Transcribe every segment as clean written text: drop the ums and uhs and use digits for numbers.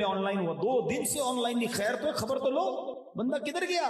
On line ہوا 2 دن سے on line نہیں، خیر تو خبر تو لو بندہ کدھر گیا،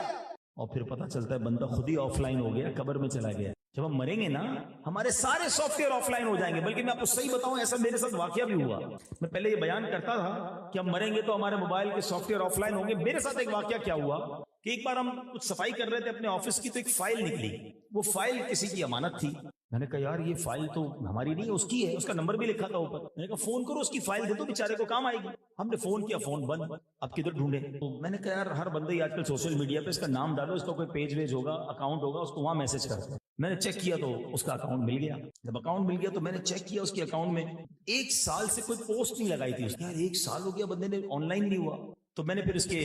اور پھر پتہ چلتا ہے بندہ خود ہی آف لائن ہو گیا، قبر میں چلا گیا۔ جب ہم مریں گے نا ہمارے سارے سافٹ ویئر آف لائن ہو جائیں گے۔ بلکہ میں آپ کو صحیح بتاؤں ایسا میرے ساتھ واقعہ بھی ہوا۔ میں پہلے یہ بیان کرتا تھا کہ ہم مریں گے تو ہمارے موبائل کے سافٹ ویئر آف لائن ہوں گے۔ میرے ساتھ ایک واقعہ کیا ہوا کہ ایک بار ہم کچھ صفائی کر رہے تھے اپنے آفس کی، تو ایک فائل نکلی، وہ فائل کسی کی امانت تھی۔ میں نے کہا یار یہ فائل تو ہماری نہیں ہے، اس کی ہے، اس کا نمبر بھی لکھا تھا اوپر۔ میں نے کہا فون کرو، اس کی فائل دے دو، بیچارے کو کام آئے گی۔ ہم نے فون کیا، فون بند، اب کدھر ڈھونڈے؟ تو میں نے کہا یار ہر بندے ہی آج کل سوشل میڈیا پہ اس کا نام ڈالو، اس کا کوئی پیج ویج ہوگا، اکاؤنٹ ہوگا، اس کو وہاں میسج کرتے۔ میں نے چیک کیا تو اس کا اکاؤنٹ مل گیا۔ جب اکاؤنٹ مل گیا تو میں نے چیک کیا اس کے اکاؤنٹ میں 1 سال سے کوئی پوسٹ نہیں لگائی تھی اس نے۔ یار 1 سال ہو گیا بندے نے آن لائن نہیں ہوا۔ تو میں نے پھر اس کے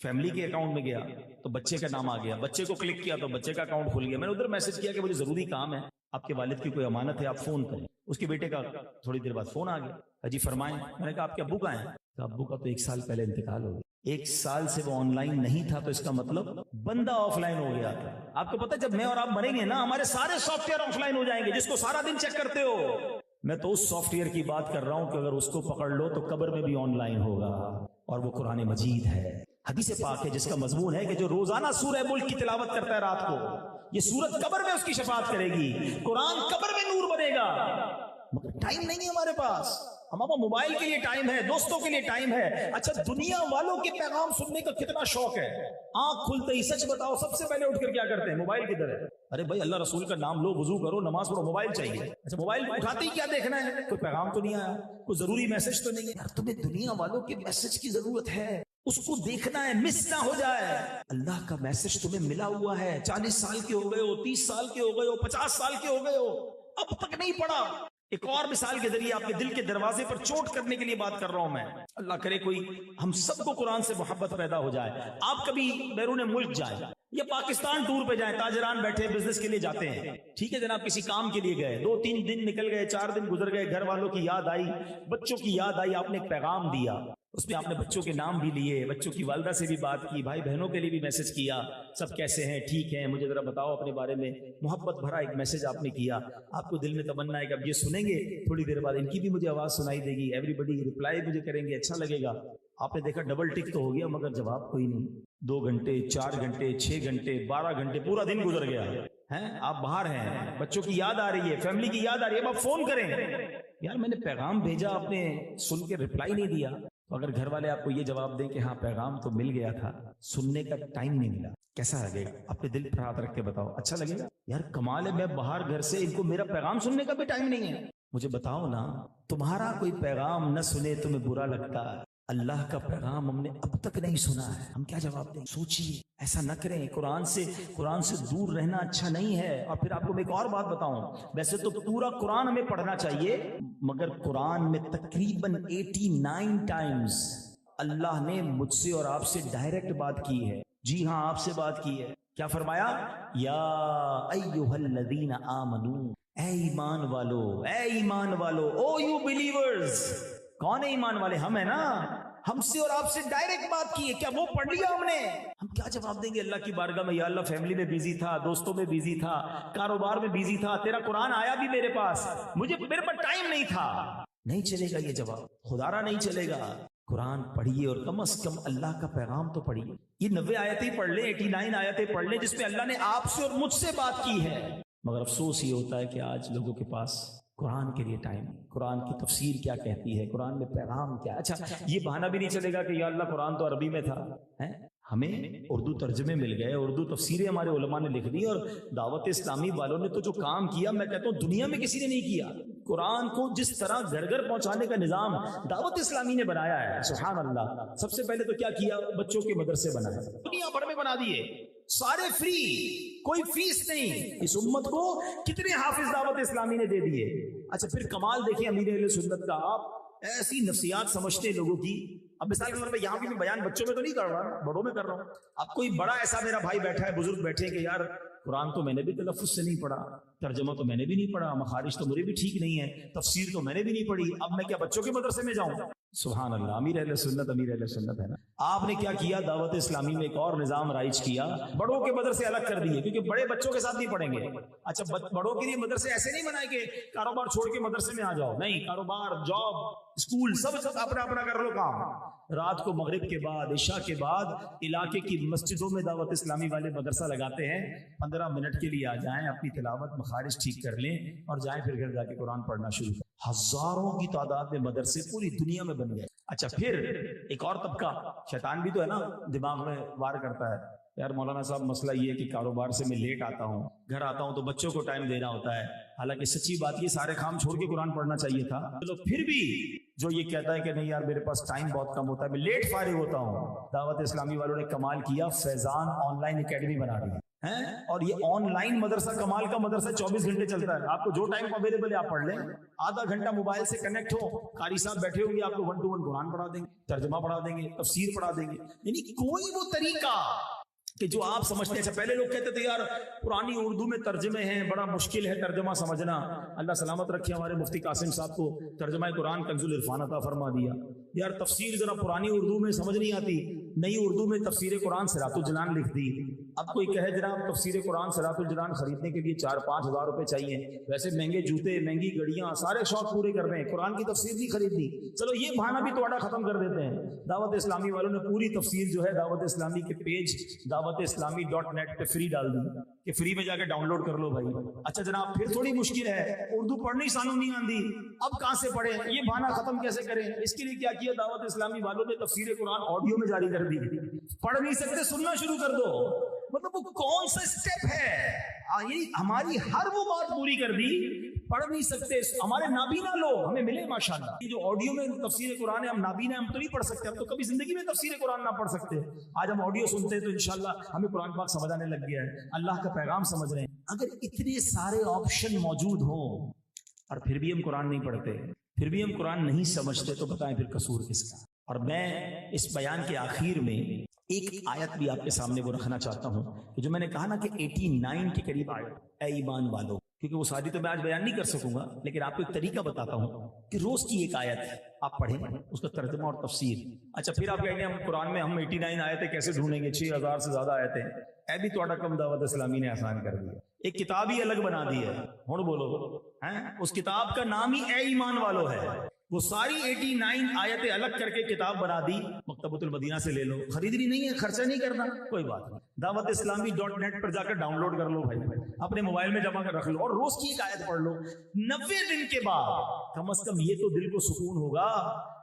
فیملی کے اکاؤنٹ میں گیا تو بچے کا نام آ گیا، بچے کو کلک کیا تو بچے کا اکاؤنٹ کھل گیا۔ میں نے ادھر میسج کیا کہ مجھے ضروری کام ہے، آپ کے والد کی کوئی امانت ہے، آپ فون کریں۔ اس کے بیٹے کا تھوڑی دیر بعد فون آ گیا، جی فرمائیں۔ میں نے کہا آپ کے ابو کا ہیں؟ تو ابو کا تو 1 سال پہلے انتقال ہو گیا۔ 1 سال سے وہ آن لائن نہیں تھا، تو اس کا مطلب بندہ آف لائن ہو گیا تھا۔ آپ کو پتہ ہے جب میں اور آپ مریں گے نا ہمارے سارے سافٹ ویئر آف لائن ہو جائیں گے، جس کو سارا دن چیک کرتے ہو۔ میں تو اس سافٹ ویئر کی بات کر رہا ہوں کہ اگر اس کو پکڑ لو تو قبر میں بھی آن لائن ہوگا، اور وہ قرآن مجید ہے، حدیث پاک ہے، جس کا مضمون ہے کہ جو روزانہ سورہ ملک کی تلاوت کرتا ہے رات کو، یہ سورت قبر میں اس کی شفاعت کرے گی، قرآن قبر میں نور بنے گا۔ مگر ٹائم نہیں ہے ہمارے پاس۔ ہمارا موبائل کے لیے ٹائم ہے، دوستوں کے لیے ٹائم ہے۔ اچھا دنیا والوں کے پیغام سننے کا کتنا شوق ہے، آنکھ کھلتے ہی سچ بتاؤ سب سے پہلے اٹھ کر کیا کرتے ہیں؟ موبائل کدھر ہے؟ ارے بھائی اللہ رسول کا نام لو، وضو کرو، نماز پڑھو، موبائل چاہیے۔ اچھا موبائل اٹھاتے ہی کیا دیکھنا ہے؟ کوئی پیغام تو نہیں آیا، کوئی ضروری میسج تو نہیں ہے؟ یار تمہیں دنیا والوں کے میسج کی ضرورت ہے، اس کو دیکھنا ہے، مس نہ ہو جائے۔ اللہ کا میسج تمہیں ملا ہوا ہے، 40 سال کے ہو گئے ہو، 30 سال کے ہو گئے ہو، 50 سال کے ہو گئے ہو، اب تک نہیں پڑھا۔ ایک اور مثال کے ذریعے آپ کے دل کے دروازے پر چوٹ کرنے کے لیے بات کر رہا ہوں میں۔ اللہ کرے کوئی ہم سب کو قرآن سے محبت پیدا ہو جائے۔ آپ کبھی بیرون ملک جائیں یا پاکستان ٹور پہ جائیں، تاجران بیٹھے بزنس کے لیے جاتے ہیں، ٹھیک ہے جناب، کسی کام کے لیے گئے، 2-3 دن نکل گئے، 4 دن گزر گئے، گھر والوں کی یاد آئی، بچوں کی یاد آئی، آپ نے ایک پیغام دیا، اس میں آپ نے بچوں کے نام بھی لیے، بچوں کی والدہ سے بھی بات کی، بھائی بہنوں کے لیے بھی میسج کیا، سب کیسے ہیں، ٹھیک ہیں، مجھے ذرا بتاؤ اپنے بارے میں، محبت بھرا ایک میسج آپ نے کیا۔ آپ کو دل میں تمنا ہے کہ اب یہ سنیں گے، تھوڑی دیر بعد ان کی بھی مجھے آواز سنائی دے گی، ایوری بڈی رپلائی مجھے کریں گے، اچھا لگے گا۔ آپ نے دیکھا ڈبل ٹک تو ہو گیا مگر جواب کوئی نہیں۔ 2 گھنٹے، 4 گھنٹے، 6 گھنٹے، 12 گھنٹے، پورا دن گزر گیا ہے، آپ باہر ہیں، بچوں کی یاد آ رہی ہے، فیملی کی یاد آ رہی ہے، اب آپ فون کریں یار میں نے پیغام بھیجا، آپ نے سن کے رپلائی نہیں دیا۔ تو اگر گھر والے آپ کو یہ جواب دیں کہ ہاں پیغام تو مل گیا تھا، سننے کا ٹائم نہیں ملا، کیسا لگے گا؟ اپنے دل پر ہاتھ رکھ کے بتاؤ، اچھا لگے گا؟ یار کمال ہے، میں باہر گھر سے، ان کو میرا پیغام سننے کا بھی ٹائم نہیں ہے۔ مجھے بتاؤ نا، تمہارا کوئی پیغام نہ سنے تمہیں برا لگتا ہے، اللہ کا پیغام ہم نے اب تک نہیں سنا ہے، ہم کیا جواب دیں؟ سوچیے، ایسا نہ کریں۔ قرآن سے دور رہنا اچھا نہیں ہے۔ اور پھر آپ کو میں ایک اور بات بتاؤں، ویسے تو پورا قرآن ہمیں پڑھنا چاہیے، مگر قرآن میں تقریباً 89 ٹائمز اللہ نے مجھ سے اور آپ سے ڈائریکٹ بات کی ہے۔ جی ہاں، آپ سے بات کی ہے۔ کیا فرمایا؟ یا ایھا الذین آمنو، اے ایمان والو، اے ایمان والو، او یو بلیورز۔ کون ہے ایمان والے؟ ہم ہیں نا، ہم سے اور آپ سے ڈائریکٹ بات کی ہے۔ کیا وہ پڑھ لیا ہم نے؟ ہم کیا جواب دیں گے اللہ کی بارگاہ میں؟ یا اللہ فیملی میں بیزی تھا، دوستوں میں بیزی تھا، کاروبار میں بیزی تھا، تیرا قرآن آیا بھی میرے پاس، میرے پاس ٹائم نہیں تھا۔ نہیں چلے گا یہ جواب، خدا را نہیں چلے گا۔ قرآن پڑھیے اور کم از کم اللہ کا پیغام تو پڑھیے۔ یہ 90 آیتیں پڑھ لیں، 89 آیتیں پڑھ لیں، جس میں اللہ نے آپ سے اور مجھ سے بات کی ہے۔ مگر افسوس یہ ہوتا ہے کہ آج لوگوں کے پاس قرآن کے لیے ٹائم نہیں۔ قرآن کی تفسیر کیا کہتی ہے، قرآن میں پیغام کیا؟ اچھا یہ بہانہ بھی نہیں چلے گا کہ یا اللہ قرآن تو عربی میں تھا، ہمیں اردو ترجمے مل گئے، اردو تفسیریں ہمارے علماء نے لکھ دی، اور دعوت اسلامی والوں نے تو جو کام کیا میں کہتا ہوں دنیا میں کسی نے نہیں کیا۔ قرآن کو جس طرح گھر گھر پہنچانے کا نظام دعوت اسلامی نے بنایا ہے، سبحان اللہ۔ سب سے پہلے تو کیا کیا؟ بچوں کے مدرسے بنائے، دنیا بھر میں بنا دیے، سارے فری، کوئی فیس نہیں۔ اس امت کو کتنے حافظ دعوت اسلامی نے دے دیے۔ اچھا پھر کمال دیکھیں امیر اہل سنت کا، آپ ایسی نفسیات سمجھتے ہیں لوگوں کی۔ اب مثال کے طور پہ یہاں بھی میں بیان بچوں میں تو نہیں کر رہا، بڑوں میں کر رہا ہوں۔ اب کوئی بڑا ایسا میرا بھائی بیٹھا ہے، بزرگ بیٹھے کہ یار قرآن تو میں نے بھی تلفظ سے نہیں پڑھا، ترجمہ تو میں نے بھی نہیں پڑھا، مخارج تو میرے بھی ٹھیک نہیں ہے، تفسیر تو میں نے بھی نہیں پڑھی، اب میں کیا بچوں کے مدرسے میں جاؤں؟ سبحان اللہ، امیر اہل سنت ہے نا۔ آپ نے کیا کیا؟ دعوت اسلامی میں ایک اور نظام رائج کیا، بڑوں کے مدرسے الگ کر دیے، کیونکہ بڑے بچوں کے ساتھ نہیں پڑھیں گے۔ اچھا بڑوں کے لیے مدرسے ایسے نہیں بنائے کہ کاروبار چھوڑ کے مدرسے میں آ جاؤ، نہیں، کاروبار، جاب، اسکول سب اپنا اپنا کر لو کام. رات کو مغرب کے بعد عشاء کے بعد علاقے کی مسجدوں میں دعوت اسلامی والے مدرسہ لگاتے ہیں. 15 منٹ کے لیے آ جائیں, اپنی تلاوت مخارج ٹھیک کر لیں اور جائیں, پھر گھر جا کے قرآن پڑھنا شروع کریں. ہزاروں کی تعداد میں مدرسے پوری دنیا میں بن گئے. اچھا پھر ایک اور طبقہ, شیطان بھی تو ہے نا, دماغ میں وار کرتا ہے, یار مولانا صاحب مسئلہ یہ ہے کہ کاروبار سے میں لیٹ آتا ہوں, گھر آتا ہوں تو بچوں کو ٹائم دینا ہوتا ہے. حالانکہ سچی بات یہ سارے کام چھوڑ کے قرآن پڑھنا چاہیے تھا. چلو پھر بھی جو یہ کہتا ہے کہ نہیں یار میرے پاس ٹائم بہت کم ہوتا ہے, میں لیٹ فارغ ہوتا ہوں, دعوت اسلامی والوں نے کمال کیا, فیضان آن لائن اکیڈمی بنا دی ہے. اور یہ آن لائن مدرسہ کمال کا مدرسہ 24 گھنٹے چلتا ہے. آپ کو جو ٹائم اویلیبل ہے آپ پڑھ لیں, آدھا گھنٹہ موبائل سے کنیکٹ ہو, قاری صاحب بیٹھے ہوں گے, آپ کو 1 to 1 قرآن پڑھا دیں گے, ترجمہ پڑھا دیں گے, تفسیر پڑھا دیں گے. یعنی کوئی وہ طریقہ کہ جو آپ سمجھتے ہیں. پہلے لوگ کہتے تھے یار پرانی اردو میں ترجمے ہیں, بڑا مشکل ہے ترجمہ سمجھنا. اللہ سلامت رکھے ہمارے مفتی قاسم صاحب کو ترجمہ قرآن کنز العرفان عطا فرما دیا. یار تفسیر ذرا پرانی اردو میں سمجھ نہیں آتی, نئی اردو میں تفسیر قرآن صراط الجنان لکھ دی. اب کوئی کہے جناب تفسیر قرآن صراط الجنان خریدنے کے لیے 4-5 ہزار روپے چاہیے, ویسے مہنگے جوتے, مہنگی گڑیاں, سارے شوق پورے کر رہے ہیں, قرآن کی تفسیر نہیں خریدنی. چلو یہ بہانہ بھی توڑا ختم کر دیتے ہیں. دعوت اسلامی والوں نے پوری تفسیر جو ہے دعوت اسلامی کے پیج دعوت اسلامی .net پہ فری ڈال دی کہ فری میں جا کے ڈاؤن لوڈ کر لو بھائی. اچھا جناب پھر تھوڑی مشکل ہے, اردو پڑھنی سانو نہیں آندی, اب کہاں سے پڑھیں, یہ بہانہ ختم کیسے کریں. اس کے لیے کیا کیا, دعوت اسلامی والوں نے تفسیر قرآن آڈیو میں جاری کر دی. پڑھ نہیں سکتے, سننا شروع کر دو. مطلب وہ کون سا اسٹیپ ہے, یہی ہماری ہر وہ بات پوری کر دی. پڑھ نہیں سکتے, ہمارے نابینا لوگ ہمیں ملے ماشاءاللہ. یہ جو آڈیو میں تفسیر قرآن ہے, ہم نابینا, ہم تو نہیں پڑھ سکتے, ہم تو کبھی زندگی میں تفسیر قرآن نہ پڑھ سکتے. آج ہم آڈیو سنتے ہیں تو انشاءاللہ ہمیں قرآن پاک سمجھ آنے لگ گیا ہے, اللہ کا پیغام سمجھ رہے ہیں. اگر اتنے سارے آپشن موجود ہوں اور پھر بھی ہم قرآن نہیں پڑھتے, پھر بھی ہم قرآن نہیں سمجھتے, تو بتائیں پھر قصور کس کا. اور میں اس بیان کے آخر میں ایک آیت بھی آپ کے سامنے وہ رکھنا چاہتا ہوں کہ جو میں نے کہا نا کہ 89 کے قریب آیت, اے ایمان والو, کیونکہ وہ ساری تو میں آج بیان نہیں کر سکوں گا, لیکن آپ کو ایک طریقہ بتاتا ہوں کہ روز کی ایک آیت آپ پڑھیں, اس کا ترجمہ اور تفسیر. اچھا پھر آپ کہیں گے ہم قرآن میں ہم 89 آیتیں کیسے ڈھونڈیں گے, 6000 سے زیادہ آیتیں. اے بھی توڑا کم دعوت اسلامی نے آسان کر دیا, ایک کتاب ہی الگ بنا دی ہے. ہوں بولو, اس کتاب کا نام ہی اے ایمان والو ہے. وہ ساری 89 آیتیں الگ کر کے کتاب بنا دی. مکتبۃ المدینہ سے لے لو, خریدنی نہیں ہے, خرچہ نہیں کرنا, کوئی بات نہیں, دعوت اسلامی .net پر جا کر ڈاؤن لوڈ کر لو بھائی, اپنے موبائل میں جمع کر رکھ لو, اور روز کی ایک آیت پڑھ لو. 90 دن کے بعد کم از کم یہ تو دل کو سکون ہوگا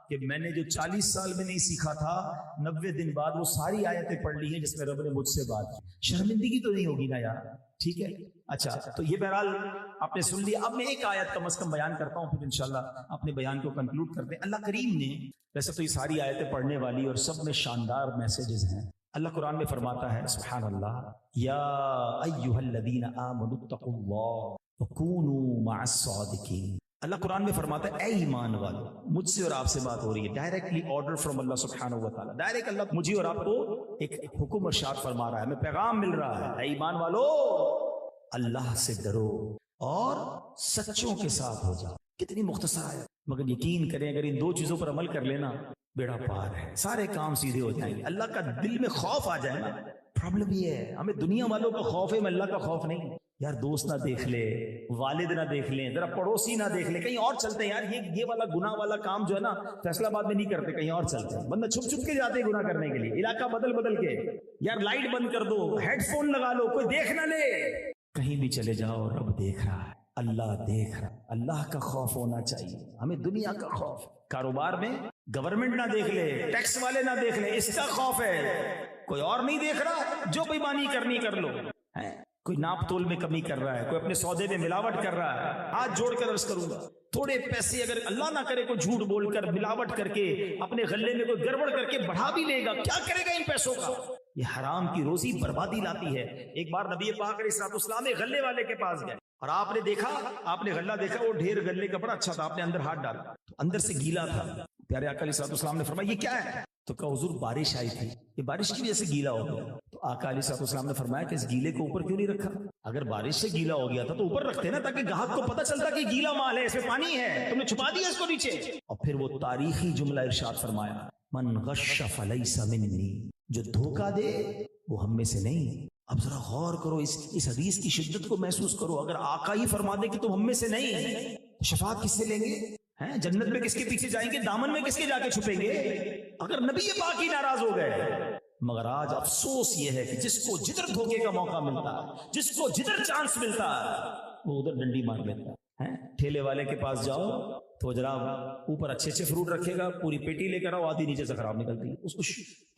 کہ میں نے جو 40 سال میں نہیں سیکھا تھا, 90 دن بعد وہ ساری آیتیں پڑھ لی ہیں جس میں رب نے مجھ سے بات کی. شرمندگی تو نہیں ہوگی نا یار, ٹھیک ہے. اچھا تو یہ بہرحال آپ نے سن لیا. اب میں ایک آیت کم از کم بیان کرتا ہوں, پھر انشاءاللہ اپنے بیان کو کنکلوڈ کرتے ہیں. اللہ کریم نے, ویسے تو یہ ساری آیتیں پڑھنے والی اور سب میں شاندار میسیجز ہیں. اللہ قرآن میں فرماتا ہے, سبحان اللہ, یا ایھا الذین آمنوا اتقوا اللہ وکونوا مع الصادقین. اللہ قرآن میں فرماتا ہے اے ایمان والو. مجھ سے اور آپ سے بات ہو رہی ہے, ڈائریکٹلی آرڈر فرام اللہ سبحانہ و تعالی. ڈائریکٹ اللہ مجھے اور آپ کو ایک حکم ارشاد فرما رہا ہے, ہمیں پیغام مل رہا ہے, اے ایمان والو اللہ سے ڈرو اور سچوں کے ساتھ ہو جاؤ. کتنی مختصر ہے, مگر یقین کریں اگر ان 2 چیزوں پر عمل کر لینا بیڑا پار ہے, سارے کام سیدھے ہو جائیں گے. اللہ کا دل میں خوف آ جائے نا. پرابلم یہ ہے, ہمیں دنیا والوں کا خوف ہے, میں اللہ کا خوف نہیں. یار دوست نہ دیکھ لے, والد نہ دیکھ لیں, ذرا پڑوسی نہ دیکھ لے, کہیں اور چلتے ہیں یار. یہ والا گناہ والا کام جو ہے نا فیصلہ آباد میں نہیں کرتے, کہیں اور چلتے ہیں. بندہ چھپ چھپ کے جاتے ہیں گناہ کرنے کے لیے, علاقہ بدل بدل کے. یار لائٹ بند کر دو, ہیڈ فون لگا لو, کوئی دیکھ نہ لے. کہیں بھی چلے جاؤ, رب دیکھ رہا ہے, اللہ دیکھ رہا. اللہ کا خوف ہونا چاہیے ہمیں, دنیا کا خوف. کاروبار میں گورنمنٹ نہ دیکھ لے, ٹیکس والے نہ دیکھ لے, اس کا خوف ہے. کوئی اور نہیں دیکھ رہا, جو بےمانی کرنی کر لو. کوئی ناپ تول میں کمی کر رہا ہے, کوئی اپنے سودے میں ملاوٹ کر رہا ہے. ہاتھ جوڑ کر عرض کروں گا, تھوڑے پیسے اگر اللہ نہ کرے کوئی جھوٹ بول کر ملاوٹ کر کے اپنے غلے میں کوئی گڑبڑ کر کے بڑھا بھی لے گا, کیا کرے گا ان پیسوں کا؟ یہ حرام کی روزی بربادی لاتی ہے. ایک بار نبی پاک علیہ الصلوۃ والسلام غلے والے کے پاس گئے اور آپ نے دیکھا, آپ نے غلہ دیکھا, وہ ڈھیر غلے کا بڑا اچھا تھا. آپ نے اندر ہاتھ ڈالا تو اندر سے گیلا تھا. پیارے آقا علیہ الصلوۃ والسلام نے فرمایا یہ کیا ہے؟ تو کہا حضور بارش آئی تھی, یہ بارش کی وجہ سے گیلا ہو گیا. تو آقا علیہ الصلوۃ والسلام نے فرمایا کہ اس گیلے کو اوپر کیوں نہیں رکھا؟ اگر بارش سے گیلا ہو گیا تھا تو اوپر رکھتے نا, تاکہ گاہک کو پتہ چلتا کہ گیلا مال ہے, اس میں پانی ہے, تم نے چھپا دیا اس کو نیچے. اور پھر وہ تاریخی جملہ ارشاد فرمایا, من غش فلیس منی, جو دھوکہ دے وہ ہم میں سے نہیں. اب ذرا غور کرو, اس حدیث کی شدت کو محسوس کرو. اگر آقا ہی فرما دے کہ تم ہم میں سے نہیں, شفاعت کس سے لیں گے؟ ہیں جنت میں کس کے پیچھے جائیں گے, دامن میں کس کے جا کے چھپیں گے اگر نبی پاک ہی ناراض ہو گئے. مگر آج افسوس یہ ہے کہ جس کو جدھر دھوکے کا موقع ملتا ہے, جس کو جدھر چانس ملتا ہے, وہ ادھر ڈنڈی مار لیتا ہے. ٹھیلے والے کے پاس جاؤ تو جناب اوپر اچھے اچھے فروٹ رکھے گا, پوری پیٹی لے کر آؤ, آدھی نیچے سے خراب نکلتی ہے. اس کو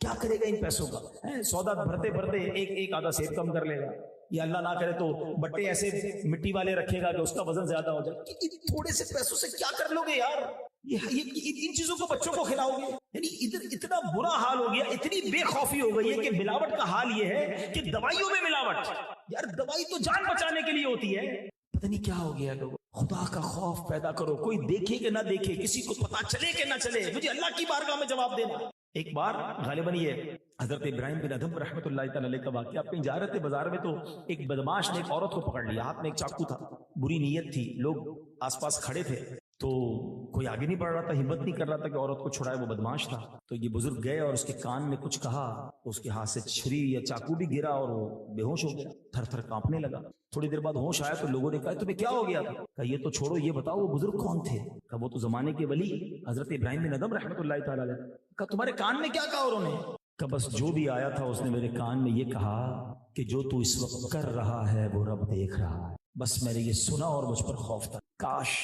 کیا کرے گا ان پیسوں کا, سودا بھرتے بھرتے ایک آدھا سیب کم کر لے گا, یا اللہ نہ کرے تو بٹے ایسے مٹی والے رکھے گا کہ اس کا وزن زیادہ ہو جائے. تھوڑے سے پیسوں سے کیا کر لو گے یار, ان چیزوں کو بچوں کو کھلاؤ گے. یعنی ادھر اتنا برا حال ہو گیا, اتنی بے خوفی ہو گئی ہے کہ ملاوٹ کا حال یہ ہے کہ دوائیوں میں ملاوٹ. یار دوائی تو جان بچانے کے لیے ہوتی ہے, پتہ نہیں کیا ہو گیا لوگوں. خدا کا خوف پیدا کرو, کوئی دیکھے کہ نہ دیکھے, کسی کو پتا چلے کہ نہ چلے, مجھے اللہ کی بارگاہ میں جواب دینا. ایک بار غالباً یہ حضرت ابراہیم بن ادھم رحمۃ اللہ تعالی علیہ کا واقعہ, آپ کہیں جا رہے تھے بازار میں تو ایک بدماش نے ایک عورت کو پکڑ لیا, ہاتھ میں ایک چاقو تھا, بری نیت تھی, لوگ آس پاس کھڑے تھے تو کوئی آگے نہیں بڑھ رہا تھا, ہمت نہیں کر رہا تھا کہ عورت کو چھڑائے, وہ بدماش تھا. تو یہ بزرگ گئے اور اس کے کان میں کچھ کہا, اس کے ہاتھ سے چھری یا چاقو بھی گرا اور وہ بے ہوش ہو گیا, تھر تھر کانپنے لگا. تھوڑی دیر بعد ہوش آیا تو لوگوں نے کہا تمہیں کیا ہو گیا تھا؟ کہا یہ تو چھوڑو, یہ بتاؤ وہ بزرگ کون تھے؟ کہا وہ تو زمانے کے ولی حضرت ابراہیم بن ادھم رحمۃ اللہ تعالی علیہ. کہا تمہارے کان میں کیا کہا انہوں نے؟ کہا بس جو بھی آیا تھا اس نے میرے کان میں یہ کہا کہ جو تو اس وقت کر رہا ہے وہ رب دیکھ رہا ہے. بس میں نے یہ سنا اور مجھ پر خوف تھا. کاش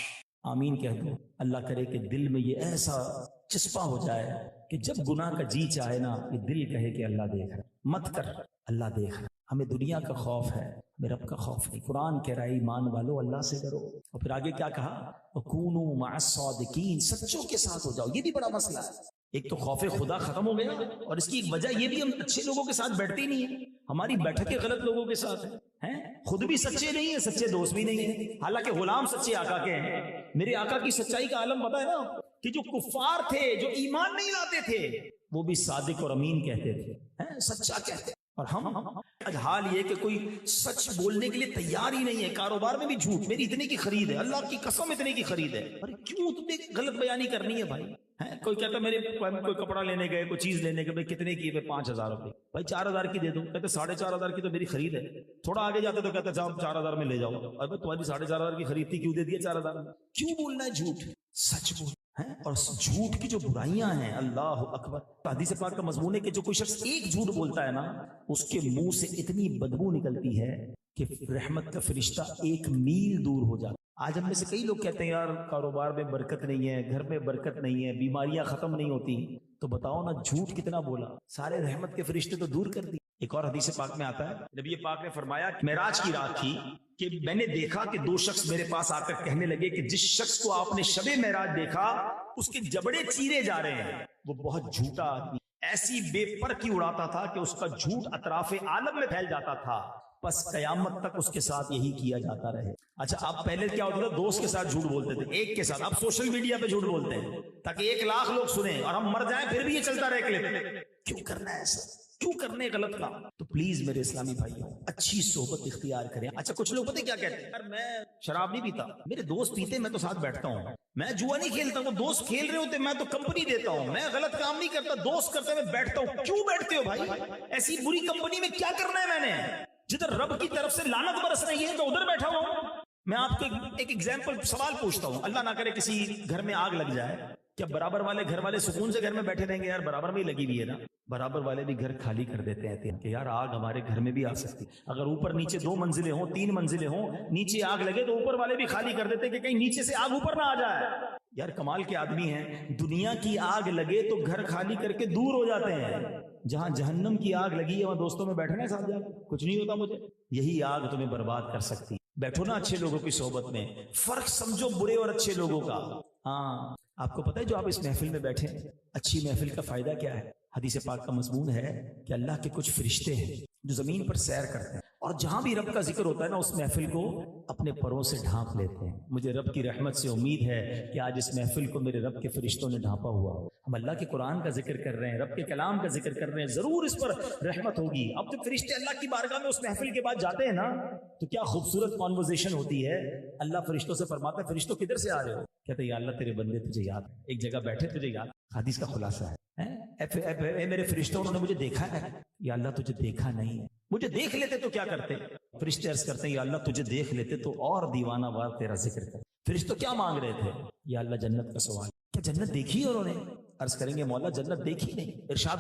آمین کہہ دو. اللہ کرے کہ دل میں یہ ایسا چسپاں ہو جائے کہ جب گناہ کا جی چاہے نا, یہ دل کہے کہ اللہ دیکھ رہا, مت کر, اللہ دیکھ رہا. ہمیں دنیا کا خوف ہے, ہمیں رب کا خوف نہیں. قرآن کہہ رہا ہے ایمان والو اللہ سے ڈرو. اور پھر آگے کیا کہا, وَكُونُوا مَعَ الصَّادِقِينَ, سچوں کے ساتھ ہو جاؤ. یہ بھی بڑا مسئلہ ہے. ایک تو خوف خدا ختم ہو گیا, اور اس کی ایک وجہ یہ بھی ہم اچھے لوگوں کے ساتھ بیٹھتے ہی نہیں ہیں, ہماری بیٹھکیں غلط لوگوں کے ساتھ ہیں, خود بھی سچے نہیں ہیں, سچے دوست بھی نہیں ہیں, حالانکہ غلام سچے آقا کے ہیں. میرے آقا کی سچائی کا عالم پتہ ہے نا, کہ جو کفار تھے, جو ایمان نہیں لاتے تھے, وہ بھی صادق اور امین کہتے تھے, سچا کہتے. اور ہم حال یہ کہ کوئی سچ بولنے کے لیے تیار ہی نہیں ہے. کاروبار میں بھی جھوٹ, میری اتنے کی خرید ہے, اللہ کی قسم اتنے کی خرید ہے. ارے کیوں تمہیں غلط بیانی کرنی ہے بھائی؟ کوئی کہتا میرے کوئی کپڑا لینے گئے, کوئی چیز لینے گئے, کتنے کی ہے؟ 5,000 روپے. بھائی 4,000 کی دے دو. کہتے 4,500 کی تو میری خرید ہے. تھوڑا آگے جاتے تو کہتے 4,000 میں لے جاؤ. ارے تمہاری 4,500 کی خرید تھی, کیوں دے دیا 4,000 میں؟ کیوں بولنا ہے جھوٹ؟ سچ بول. اور جھوٹ کی جو برائیاں ہیں, اللہ اکبر. حدیث پاک کا مضمون ہے کہ جو کوئی شخص ایک جھوٹ بولتا ہے نا, اس کے منہ سے اتنی بدبو نکلتی ہے کہ رحمت کا فرشتہ 1 میل دور ہو جاتا. آج ہم میں سے کئی لوگ کہتے ہیں یار کاروبار میں برکت نہیں ہے, گھر میں برکت نہیں ہے, بیماریاں ختم نہیں ہوتی. تو بتاؤ نا جھوٹ کتنا بولا, سارے رحمت کے فرشتے تو دور کر دی. ایک اور حدیث پاک میں آتا ہے, نبی پاک نے فرمایا کہ معراج کی رات تھی کہ میں نے دیکھا کہ 2 شخص میرے پاس آ کر کہنے لگے کہ جس شخص کو آپ نے شب معراج دیکھا اس کے جبڑے چیرے جا رہے ہیں, وہ بہت جھوٹا آدمی, ایسی بے پر کی اڑاتا تھا کہ اس کا جھوٹ اطراف عالم میں پھیل جاتا تھا. بس قیامت تک اس کے ساتھ یہی کیا جاتا رہے. اچھا اب پہلے کیا ہوتا تھا, دوست کے ساتھ جھوٹ بولتے تھے, ایک کے ساتھ. اب سوشل میڈیا پہ جھوٹ بولتے ہیں تاکہ 1 لاکھ لوگ سنیں اور ہم مر جائیں پھر بھی یہ چلتا رہے کلپ. کیوں کرنا ہے ایسا, کیوں کرنے غلط کام؟ تو پلیز میرے اسلامی بھائیوں اچھی صحبت اختیار کریں. اچھا کچھ لوگ پتہ کیا کہتے ہیں, یار میں شراب نہیں پیتا, میرے دوست پیتے میں تو ساتھ بیٹھتا ہوں, میں جوا نہیں کھیلتا, وہ دوست کھیل رہے ہوتے میں تو کمپنی دیتا ہوں, میں غلط کام نہیں کرتا, دوست کرتے میں بیٹھتا ہوں. کیوں بیٹھتے ہو بھائی؟ ایسی بری کمپنی میں کیا کرنا ہے میں نے؟ جدھر رب کی طرف سے لعنت برس رہی ہے تو ادھر بیٹھا ہوں. میں آپ کو ایک ایگزامپل سوال پوچھتا ہوں, اللہ نہ کرے کسی گھر میں آگ لگ جائے, کیا برابر والے گھر والے سکون سے گھر میں بیٹھے رہیں گے؟ یار برابر میں ہی لگی ہوئی ہے نا. برابر والے بھی گھر خالی کر دیتے ہیں کہ یار آگ ہمارے گھر میں بھی آ سکتی. اگر اوپر نیچے 2 منزلیں ہوں, 3 منزلیں ہوں, نیچے آگ لگے تو اوپر والے بھی خالی کر دیتے کہ کہیں نیچے سے آگ اوپر نہ آ جائے. یار کمال کے آدمی ہیں, دنیا کی آگ لگے تو گھر خالی کر کے دور ہو جاتے ہیں. جہاں جہنم کی آگ لگی ہے وہاں دوستوں میں بیٹھنا ہے ساتھ جا کے, کچھ نہیں ہوتا مجھے. یہی آگ تمہیں برباد کر سکتی. بیٹھو نا اچھے لوگوں کی صحبت میں, فرق سمجھو برے اور اچھے لوگوں کا. ہاں آپ کو پتہ ہے جو آپ اس محفل میں بیٹھے ہیں, اچھی محفل کا فائدہ کیا ہے؟ حدیث پاک کا مضمون ہے کہ اللہ کے کچھ فرشتے ہیں جو زمین پر سیر کرتے ہیں, اور جہاں بھی رب کا ذکر ہوتا ہے نا اس محفل کو اپنے پروں سے ڈھانپ لیتے ہیں. مجھے رب کی رحمت سے امید ہے کہ آج اس محفل کو میرے رب کے فرشتوں نے ڈھانپا ہوا ہو. ہم اللہ کے قرآن کا ذکر کر رہے ہیں, رب کے کلام کا ذکر کر رہے ہیں, ضرور اس پر رحمت ہوگی. اب جب فرشتے اللہ کی بارگاہ میں اس محفل کے بعد جاتے ہیں نا تو کیا خوبصورت کانورسیشن ہوتی ہے. اللہ فرشتوں سے فرماتا ہے, فرشتوں کدھر سے آ رہے ہو؟ کہتے ہیں یا اللہ تیرے بندے تجھے یاد, ایک جگہ بیٹھے تجھے یاد. حدیث کا خلاصہ ہے اے میرے فرشتوں انہوں نے مجھے دیکھا ہے. یا اللہ تجھے دیکھا نہیں ہے, مجھے دیکھ لیتے تو کیا کرتے؟ فرشتے عرض کرتے ہیں یا اللہ تجھے دیکھ لیتے تو اور دیوانہ وار تیرا ذکر کرتے. فرشتوں کیا مانگ رہے تھے؟ یا اللہ جنت کا سوال، کیا جنت دیکھی ہے انہوں نے؟ عرض کریں گے مولا جنت دیکھی نہیں، ارشاد